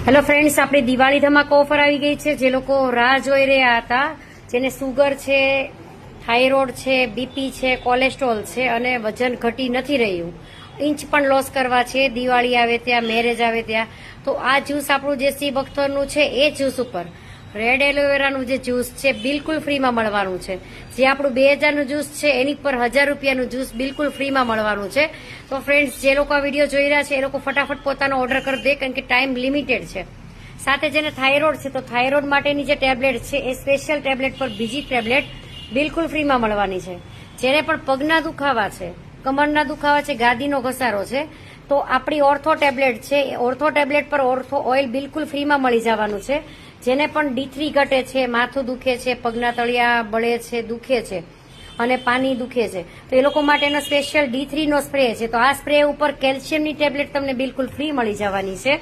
Hello friends, આપણી Diwali ધમાકા offer આવી ગઈ છે. જે લોકો રાહ જોઈ રહ્યા હતા, જેને સુગર છે, થાઇરોઇડ છે, બીપી છે, કોલેસ્ટ્રોલ છે અને વજન ઘટી નથી રહ્યું, ઇંચ પણ લોસ કરવા છે, દિવાળી આવે ત્યાં, મેરેજ આવે ત્યાં, તો આ જ્યુસ આપણું જે સી બખ્તરનું છે એ જ્યુસ ઉપર રેડ એલોવેરાનું જે જ્યુસ છે બિલકુલ ફ્રીમાં મળવાનું છે. જે આપણું 2000નું જ્યુસ છે એની પર 1000 રૂપિયાનું જ્યુસ બિલકુલ ફ્રીમાં મળવાનું છે. તો ફ્રેન્ડ્સ, જે લોકો આ વિડીયો જોઈ રહ્યા છે એ લોકો ફટાફટ પોતાનો ઓર્ડર કરી દે, કારણ કે ટાઈમ લિમિટેડ છે. સાથે જેને થાઇરોઇડ છે તો થાઇરોઇડ માટેની જે ટેબ્લેટ છે એ સ્પેશિયલ ટેબ્લેટ પર બીજી ટેબ્લેટ બિલકુલ ફ્રીમાં મળવાની છે. જેને પણ પગના દુખાવા છે, કમરના દુખાવા છે, ગાદીનો ઘસારો છે, તો આપણી ઓર્થો ટેબ્લેટ છે એ ઓર્થો ટેબ્લેટ પર ઓર્થો ઓઇલ બિલકુલ ફ્રીમાં મળી જવાનું છે. જેને પણ D3 ઘટે છે, માથું દુખે છે, પગના તળિયા બળે છે, દુખે છે અને પાની દુખે છે, તો એ લોકો માટેનો સ્પેશિયલ D3 નો સ્પ્રે છે. તો આ સ્પ્રે ઉપર કેલ્શિયમની ટેબ્લેટ તમને બિલકુલ ફ્રી મળી જવાની છે.